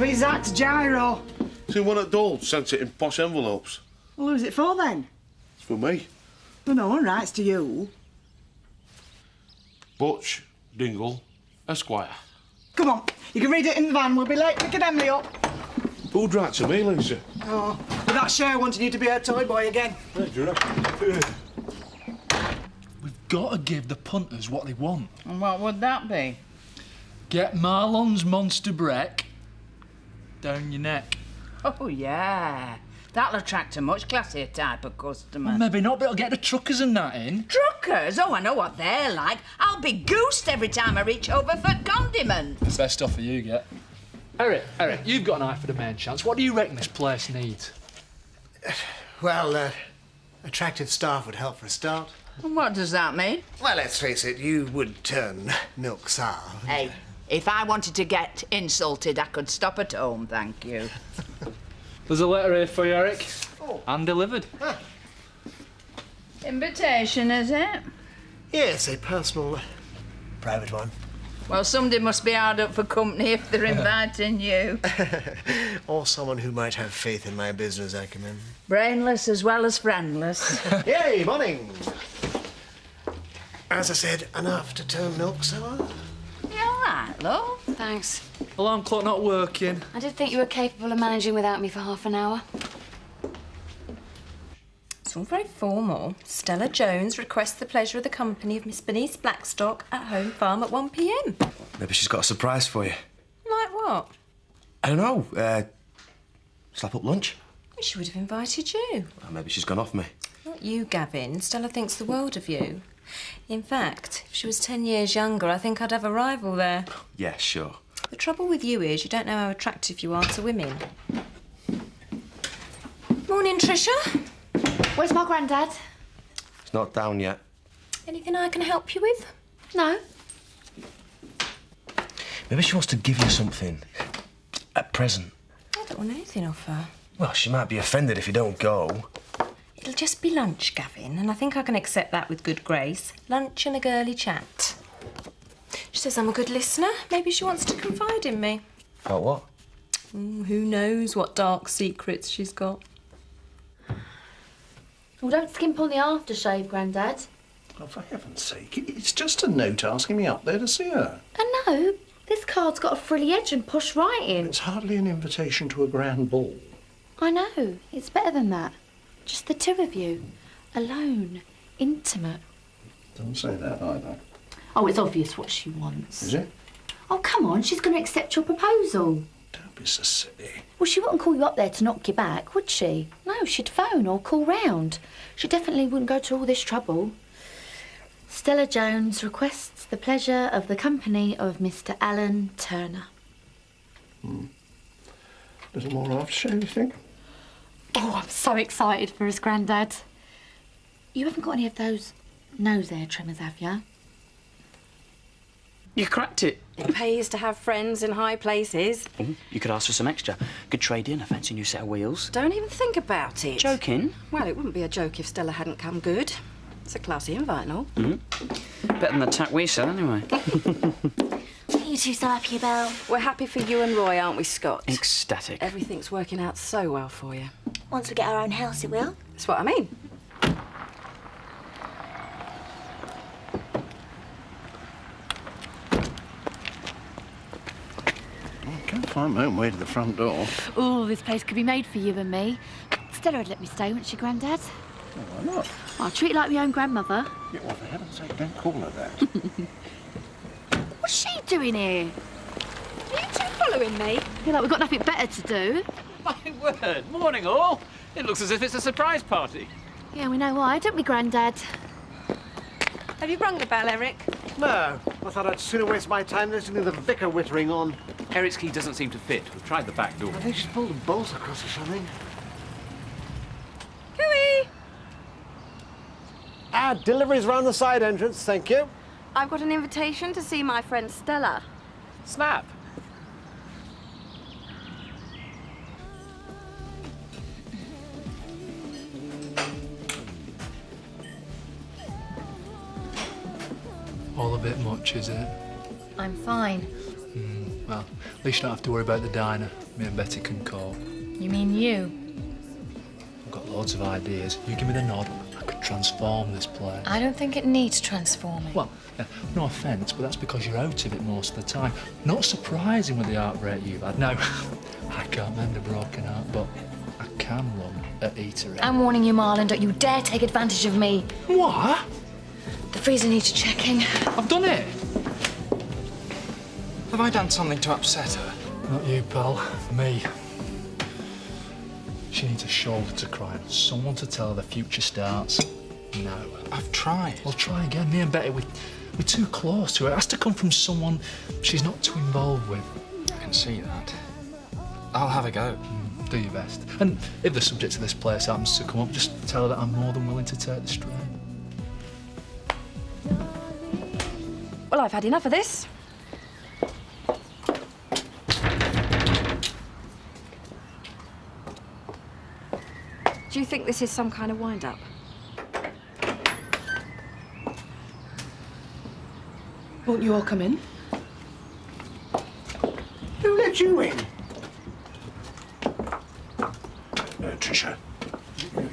be Zach's gyro. See, one at Dole sent it in posh envelopes. Well, who's it for then? It's for me. Well, no one writes to you. Butch Dingle, Esquire. Come on, you can read it in the van. We'll be late picking Emily up. Who'd write to me, Lisa? Oh, with that Cher wanting you to be her toy boy again. Hey, do you reckon? We've got to give the punters what they want. And what would that be? Get Marlon's Monster Breck down your neck. Oh, yeah. That'll attract a much classier type of customer. Well, maybe not, but it'll get the truckers and that in. Truckers? Oh, I know what they're like. I'll be goosed every time I reach over for condiments. Best offer you get. Eric, you've got an eye for the main chance. What do you reckon this place needs? Well, attractive staff would help for a start. And what does that mean? Well, let's face it, you would turn milk sour. Hey, if I wanted to get insulted, I could stop at home, thank you. There's a letter here for you, Eric. Oh. And delivered. Ah. Invitation, is it? Yes, a personal, private one. Well, somebody must be hard up for company if they're inviting you. Or someone who might have faith in my business acumen. Brainless as well as friendless. Yay, morning! As I said, enough to turn milk sour? You all right, love? Thanks. Alarm clock not working. I did think you were capable of managing without me for half an hour. It's all very formal. Stella Jones requests the pleasure of the company of Miss Bernice Blackstock at home farm at 1 p.m. Maybe she's got a surprise for you. Like what? I don't know. Slap up lunch? She would have invited you. Or maybe she's gone off me. Not you, Gavin. Stella thinks the world of you. In fact, if she was 10 years younger, I think I'd have a rival there. Yeah, sure. The trouble with you is you don't know how attractive you are to women. Morning, Tricia. Where's my granddad? It's not down yet. Anything I can help you with? No. Maybe she wants to give you something. A present. I don't want anything off her. Well, she might be offended if you don't go. It'll just be lunch, Gavin, and I think I can accept that with good grace. Lunch and a girly chat. She says I'm a good listener. Maybe she wants to confide in me. About what? Who knows what dark secrets she's got. Well, don't skimp on the aftershave, Grandad. Oh, for heaven's sake, it's just a note asking me up there to see her. I know. This card's got a frilly edge and push right in. It's hardly an invitation to a grand ball. I know. It's better than that. Just the two of you. Alone. Intimate. Don't say that either. Oh, it's obvious what she wants. Is it? Oh, come on. She's going to accept your proposal. Don't be so silly. Well, she wouldn't call you up there to knock you back, would she? No, she'd phone or call round. She definitely wouldn't go to all this trouble. Stella Jones requests the pleasure of the company of Mr. Alan Turner. Little more aftershave, you think? Oh, I'm so excited for his granddad. You haven't got any of those nose hair trimmers, have you? You cracked it. It pays to have friends in high places. Oh, you could ask for some extra. Good trade in, a fancy new set of wheels. Don't even think about it. Joking? Well, it wouldn't be a joke if Stella hadn't come good. It's a classy invite and all. Better than the tack we sell, anyway. What are you two so happy about? We're happy for you and Roy, aren't we, Scott? Ecstatic. Everything's working out so well for you. Once we get our own house, it will. That's what I mean. I can't find my own way to the front door. Oh, this place could be made for you and me. Stella would let me stay, wouldn't she, Grandad? Well, why not? I'll treat her like my own grandmother. Yeah, well, for heaven's sake, don't call her that. What's she doing here? Are you two following me? Feel like we've got nothing better to do. My word. Morning, all. It looks as if it's a surprise party. Yeah, we know why, don't we, Grandad? Have you rung the bell, Eric? No, I thought I'd sooner waste my time listening to the vicar whittering on. Eric's key doesn't seem to fit. We've tried the back door. I think she's pulled a bolt across or something. Cooey! Deliveries round the side entrance, thank you. I've got an invitation to see my friend Stella. Snap. All a bit much, is it? I'm fine. Well, at least you don't have to worry about the diner. me and Betty can cope. You mean you? I've got loads of ideas. You give me the nod, I could transform this place. I don't think it needs transforming. Well, no offence, but that's because you're out of it most of the time. Not surprising with the heartbreak you've had. No, I can't mend a broken heart, but I can run at eatery. I'm warning you, Marlon, don't you dare take advantage of me. What? The freezer needs checking. I've done it. Have I done something to upset her? Not you, pal. Me. She needs a shoulder to cry on, someone to tell her the future starts now. I've tried. Well, try again. Me and Betty, we're too close to her. It has to come from someone she's not too involved with. I can see that. I'll have a go. Do your best. And if the subject of this place happens to come up, just tell her that I'm more than willing to take the strain. Well, I've had enough of this. Do you think this is some kind of wind-up? Won't you all come in? Who let you in? Tricia,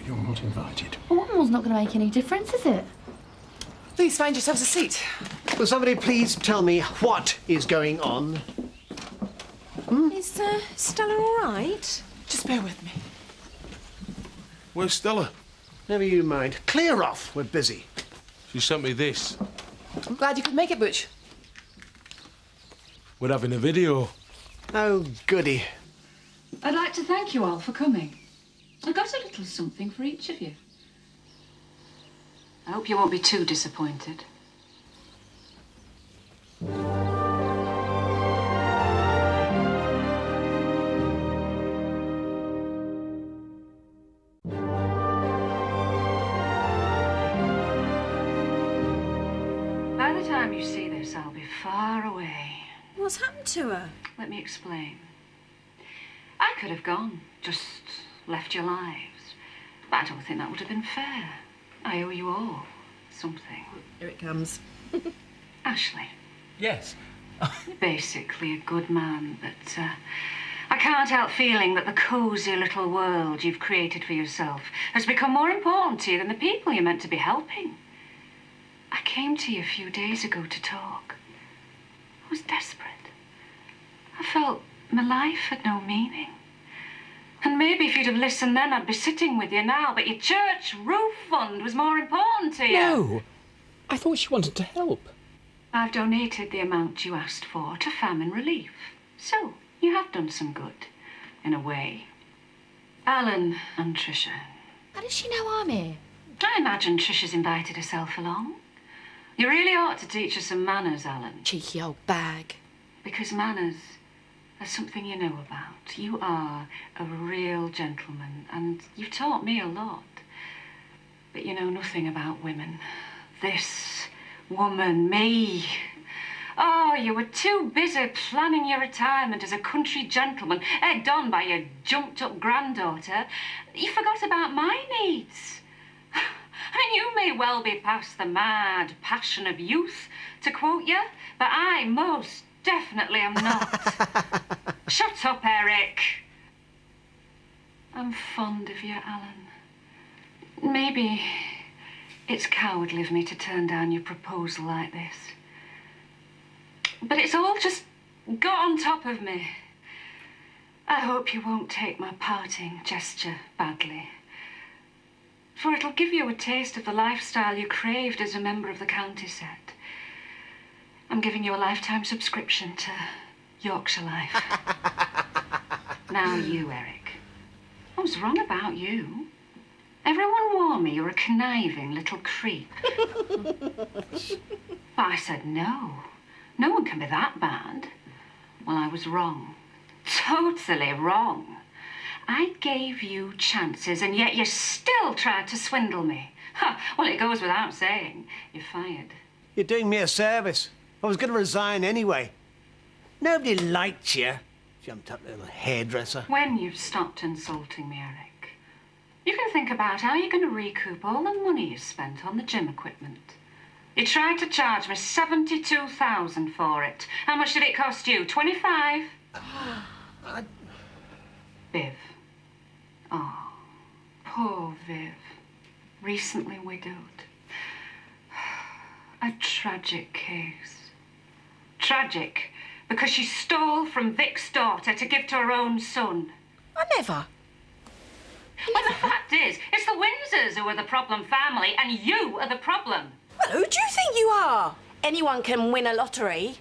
you're not invited. Well, one more's not going to make any difference, is it? Please find yourselves a seat. Will somebody please tell me what is going on? Is Stella all right? Just bear with me. Where's Stella? Never you mind. Clear off. We're busy. She sent me this. I'm glad you could make it, Butch. We're having a video. Oh, goody. I'd like to thank you all for coming. I got a little something for each of you. I hope you won't be too disappointed. By the time you see this, I'll be far away. What's happened to her? Let me explain. I could have gone, just left your lives. But I don't think that would have been fair. I owe you all something. Here it comes. Ashley, Yes. you're basically a good man, but I can't help feeling that the cosy little world you've created for yourself has become more important to you than the people you're meant to be helping. I came to you a few days ago to talk. I was desperate. I felt my life had no meaning. And maybe if you'd have listened then, I'd be sitting with you now, but your church roof fund was more important to you. No. I thought she wanted to help. I've donated the amount you asked for to famine relief. So, you have done some good, in a way. Alan and Tricia. How does she know I'm here? I imagine Tricia's invited herself along. You really ought to teach her some manners, Alan. Cheeky old bag. Because manners are something you know about. You are a real gentleman, and you've taught me a lot. But you know nothing about women. This woman, me. Oh, you were too busy planning your retirement as a country gentleman, egged on by your jumped-up granddaughter. You forgot about my needs. I mean, you may well be past the mad passion of youth, to quote you, but I most definitely am not. Shut up, Eric. I'm fond of you, Alan. Maybe it's cowardly of me to turn down your proposal like this. But it's all just got on top of me. I hope you won't take my parting gesture badly. For it'll give you a taste of the lifestyle you craved as a member of the county set. I'm giving you a lifetime subscription to Yorkshire Life. Now you, Eric. I was wrong about you. Everyone warned me you're a conniving little creep. But I said no. No one can be that bad. Well, I was wrong. Totally wrong. I gave you chances, and yet you still tried to swindle me. Ha, well, it goes without saying. You're fired. You're doing me a service. I was going to resign anyway. Nobody liked you. Jumped up little hairdresser. When you've stopped insulting me, Eric, you can think about how you're going to recoup all the money you spent on the gym equipment. You tried to charge me $72,000 for it. How much did it cost you? 25? Viv. Oh, poor Viv. Recently widowed. A tragic case. Tragic because she stole from Vic's daughter to give to her own son. I never. Well, the fact is, it's the Windsors who are the problem family, and you are the problem. Well, who do you think you are? Anyone can win a lottery.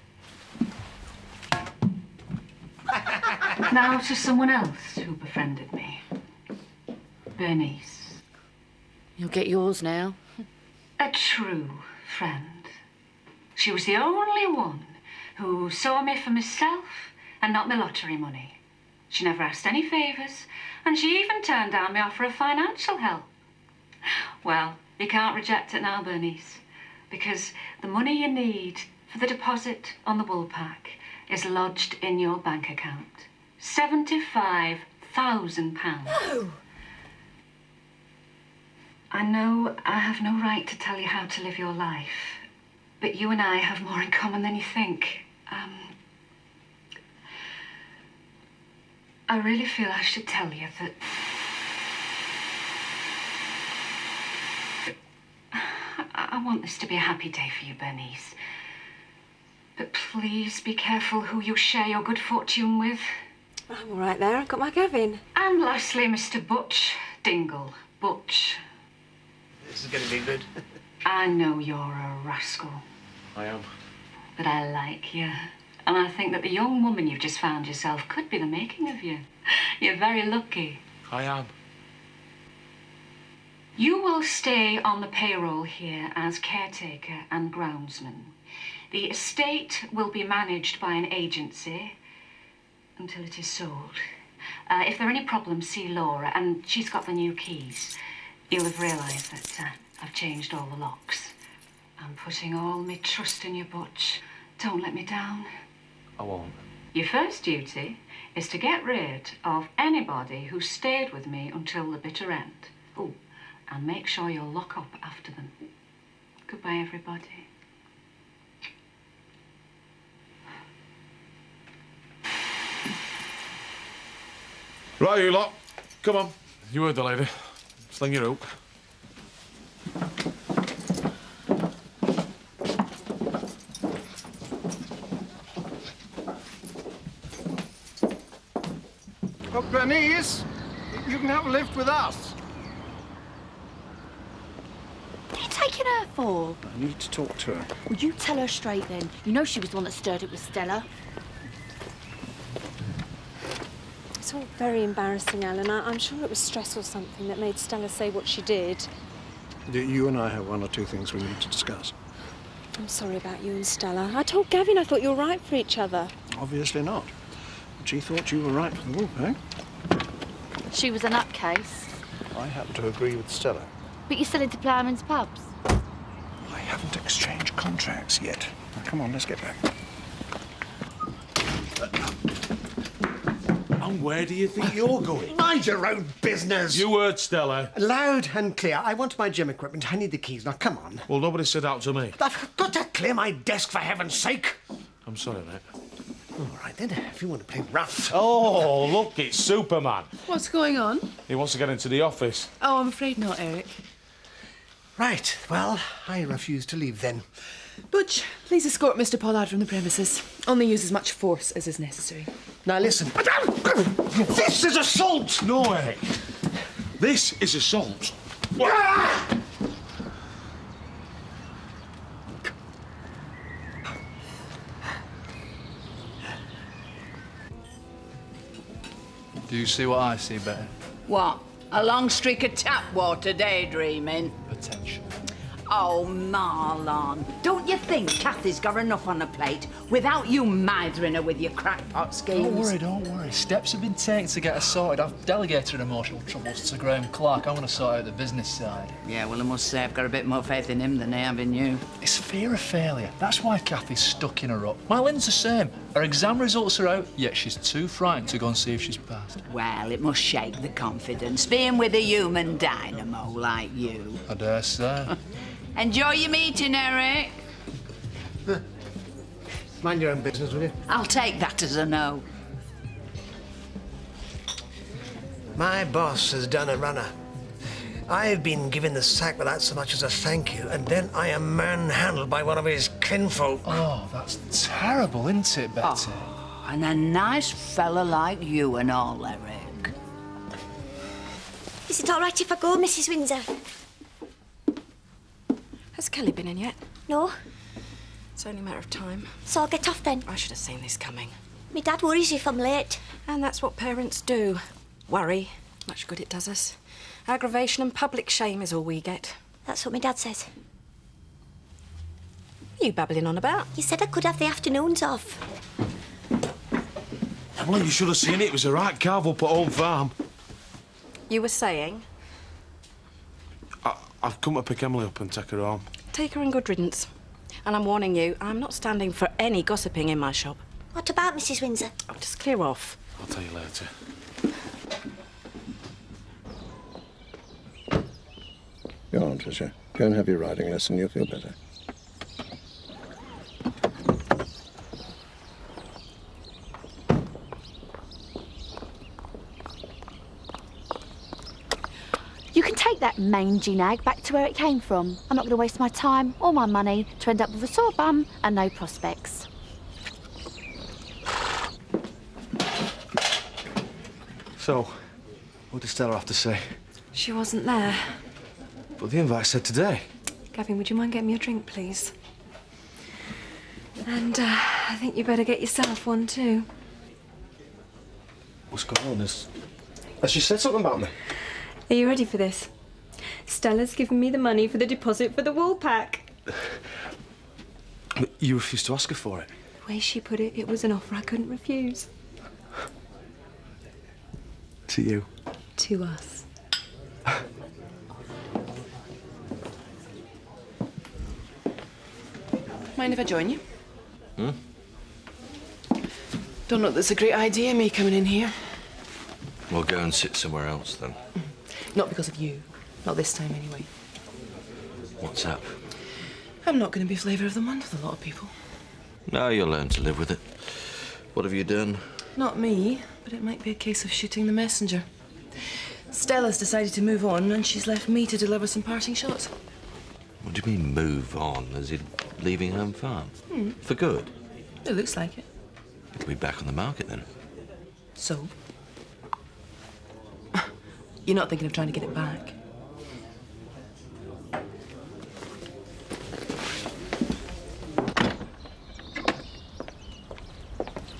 Now to someone else who befriended me. Bernice. You'll get yours now. A true friend. She was the only one who saw me for myself and not my lottery money. She never asked any favours, and she even turned down my offer of financial help. Well, you can't reject it now, Bernice, because the money you need for the deposit on the wool pack is lodged in your bank account. £75,000. No! I know I have no right to tell you how to live your life, but you and I have more in common than you think. I really feel I should tell you that I want this to be a happy day for you, Bernice. But please be careful who you share your good fortune with. I'm all right there. I've got my Gavin. And lastly, Mr. Butch Dingle. Butch. This is going to be good. I know you're a rascal. I am. But I like you. And I think that the young woman you've just found yourself could be the making of you. You're very lucky. I am. You will stay on the payroll here as caretaker and groundsman. The estate will be managed by an agency until it is sold. If there are any problems, see Laura, and she's got the new keys. You'll have realised that I've changed all the locks. I'm putting all my trust in you, Butch. Don't let me down. I won't. Your first duty is to get rid of anybody who stayed with me until the bitter end. Oh, and make sure you'll lock up after them. Goodbye, everybody. Right, you lot. Come on. You heard the lady. Sling your hook. Oh, Bernice, you can have a lift with us. What are you taking her for? I need to talk to her. Well, you tell her straight then. You know she was the one that stirred it with Stella. It's all very embarrassing, Alan. I'm sure it was stress or something that made Stella say what she did. You and I have one or two things we need to discuss. I'm sorry about you and Stella. I told Gavin I thought you were right for each other. Obviously not. But she thought you were right for the wool pack. She was a nutcase. I happen to agree with Stella. But you're selling to Ploughman's pubs. I haven't exchanged contracts yet. Now, come on, let's get back. And where do you think you're going? Mind your own business. You heard Stella. Loud and clear. I want my gym equipment. I need the keys. Now, come on. Well, nobody said out to me. I've got to clear my desk, for heaven's sake. I'm sorry, mate. All right, then, if you want to play rough. Oh, look, it's Superman. What's going on? He wants to get into the office. Oh, I'm afraid not, Eric. Right, well, I refuse to leave then. Butch, please escort Mr. Pollard from the premises. Only use as much force as is necessary. Now, listen. This is assault! No, Eric. This is assault. Do you see what I see, Betty? What? A long streak of tap water daydreaming? Potential. Oh, Marlon, don't you think Kathy's got enough on her plate without you mithering her with your crackpot schemes? Don't worry. Steps have been taken to get her sorted. I've delegated emotional troubles to Graham Clark. I want to sort out the business side. Yeah, well, I must say I've got a bit more faith in him than I have in you. It's fear of failure. That's why Kathy's stuck in a rut. My Lynn's the same. Her exam results are out, yet she's too frightened to go and see if she's passed. Well, it must shake the confidence, being with a human dynamo like you. I dare say. Enjoy your meeting, Eric. Mind your own business, will you? I'll take that as a no. My boss has done a runner. I've been given the sack without so much as a thank you, and then I am manhandled by one of his kinfolk. Oh, that's terrible, isn't it, Betty? Oh, and a nice fella like you and all, Eric. Is it all right if I go, Mrs. Windsor? Has Kelly been in yet? No. It's only a matter of time. So I'll get off then. I should have seen this coming. My dad worries if I'm late. And that's what parents do. Worry. Much good it does us. Aggravation and public shame is all we get. That's what my dad says. What are you babbling on about? You said I could have the afternoons off. Well, you should have seen it. It was a right carve up at Home Farm. You were saying? I've come to pick Emily up and take her home. Take her in good riddance. And I'm warning you, I'm not standing for any gossiping in my shop. What about Mrs. Windsor? Oh, just clear off. I'll tell you later. Go on, Tricia. Go and have your riding lesson. You'll feel better. You can take that mangy nag back to where it came from. I'm not going to waste my time or my money to end up with a sore bum and no prospects. So, what did Stella have to say? She wasn't there. But the invite said today. Gavin, would you mind getting me a drink, please? And I think you better get yourself one, too. What's going on? Has she said something about me? Are you ready for this? Stella's given me the money for the deposit for the wool pack. But you refused to ask her for it. The way she put it, it was an offer I couldn't refuse. To you. To us. Mind if I join you? Hmm? Don't know that's a great idea, me coming in here. We'll go and sit somewhere else then. Not because of you. Not this time, anyway. What's up? I'm not going to be flavour of the month with a lot of people. No, you'll learn to live with it. What have you done? Not me, but it might be a case of shooting the messenger. Stella's decided to move on, and she's left me to deliver some parting shots. What do you mean, move on? Is it leaving Home Farm? For good? It looks like it. It'll be back on the market then. So? You're not thinking of trying to get it back?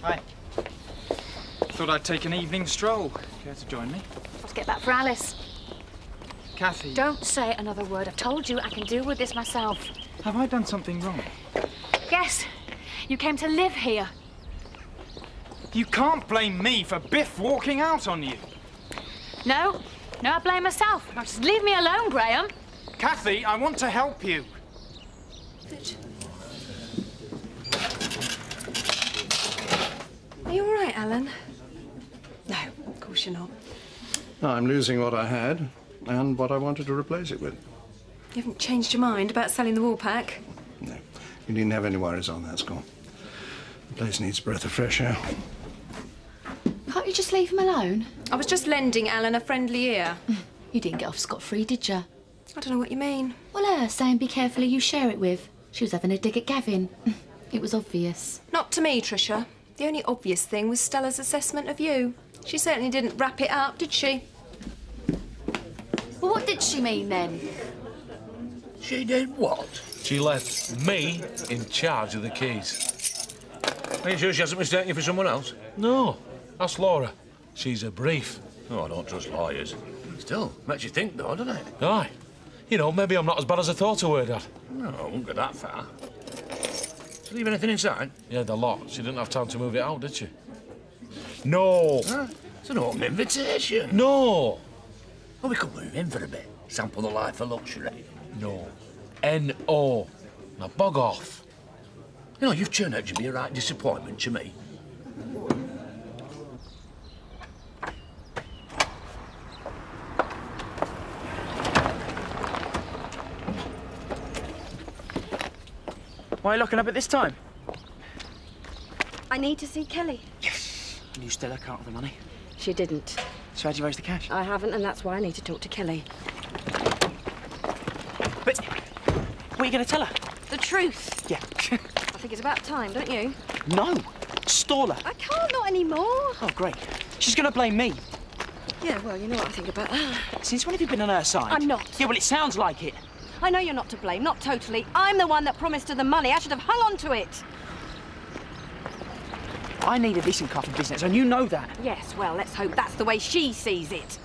Hi. Thought I'd take an evening stroll. Care to join me? Let's get back for Alice. Kathy. Don't say another word. I've told you I can deal with this myself. Have I done something wrong? Yes, you came to live here. You can't blame me for Biff walking out on you. No, I blame myself. Now just leave me alone, Graham. Kathy, I want to help you. Are you all right, Alan? No, of course you're not. I'm losing what I had and what I wanted to replace it with. You haven't changed your mind about selling the wool pack? No, you needn't have any worries on that score. The place needs a breath of fresh air. Can't you just leave him alone? I was just lending Alan a friendly ear. You didn't get off scot-free, did you? I don't know what you mean. Well, her saying be careful who you share it with. She was having a dig at Gavin. It was obvious. Not to me, Tricia. The only obvious thing was Stella's assessment of you. She certainly didn't wrap it up, did she? Well, what did she mean, then? She did what? She left me in charge of the keys. Are you sure she hasn't mistaken you for someone else? No, that's Laura. She's a brief. Oh, I don't trust lawyers. Still, makes you think, though, doesn't it? Aye. You know, maybe I'm not as bad as I thought I were, Dad. No, I won't go that far. Did you leave anything inside? Yeah, the lot. She didn't have time to move it out, did she? No. Huh? It's an open invitation. No. Well, we could move in for a bit. Sample the life of luxury. No. N-O. Now, bug off. You know, you've turned out to be a right disappointment to me. Why are you locking up at this time? I need to see Kelly. You still account for the money? She didn't. So how'd you raise the cash? I haven't, and that's why I need to talk to Kelly. But what are you going to tell her? The truth. Yeah. I think it's about time, don't you? No. Stall her. I can't, not anymore. Oh, great. She's going to blame me. Yeah, well, you know what I think about that. Since when have you been on her side? I'm not. Yeah, well, it sounds like it. I know you're not to blame, not totally. I'm the one that promised her the money. I should have hung on to it. I need a decent car for business, and you know that. Yes, well, let's hope that's the way she sees it.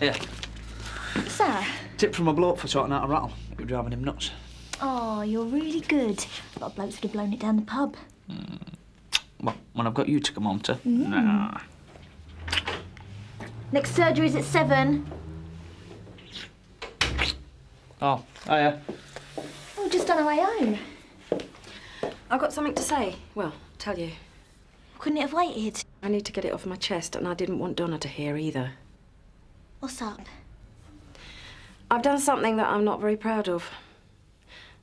Yeah. What's that? Tip from a bloke for sorting out a rattle. It was driving him nuts. Oh, you're really good. A lot of blokes would have blown it down the pub. Well, when I've got you to come home to. Mm. Nah. Next surgery's at 7. Oh, hiya. Oh, just on our way home. I've got something to say. Well, tell you. Couldn't it have waited? I need to get it off my chest, and I didn't want Donna to hear either. What's up? I've done something that I'm not very proud of.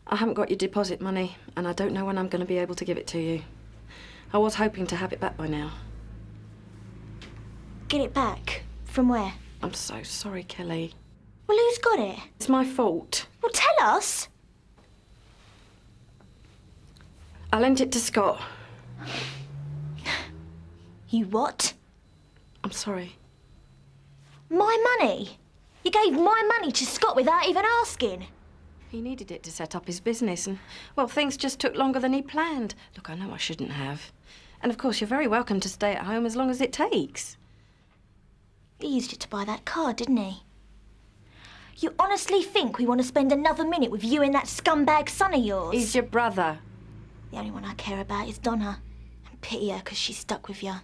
I haven't got your deposit money, and I don't know when I'm going to be able to give it to you. I was hoping to have it back by now. Get it back? From where? I'm so sorry, Kelly. Well, who's got it? It's my fault. Well, tell us. I lent it to Scott. You what? I'm sorry. My money? You gave my money to Scott without even asking? He needed it to set up his business, and, well, things just took longer than he planned. Look, I know I shouldn't have. And, of course, you're very welcome to stay at home as long as it takes. He used it to buy that car, didn't he? You honestly think we want to spend another minute with you and that scumbag son of yours? He's your brother. The only one I care about is Donna. And pity her because she's stuck with you.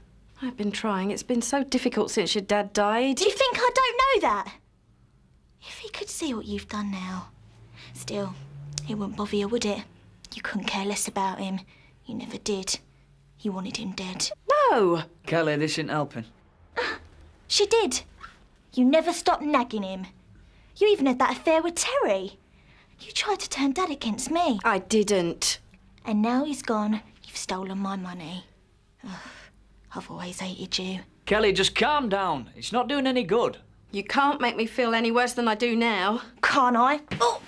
I've been trying. It's been so difficult since your dad died. Do you think I don't know that? If he could see what you've done now. Still, it wouldn't bother you, would it? You couldn't care less about him. You never did. You wanted him dead. No! Kelly, this isn't helping. She did. You never stopped nagging him. You even had that affair with Terry. You tried to turn Dad against me. I didn't. And now he's gone. You've stolen my money. Ugh, I've always hated you. Kelly, just calm down. It's not doing any good. You can't make me feel any worse than I do now. Can't I? Oh!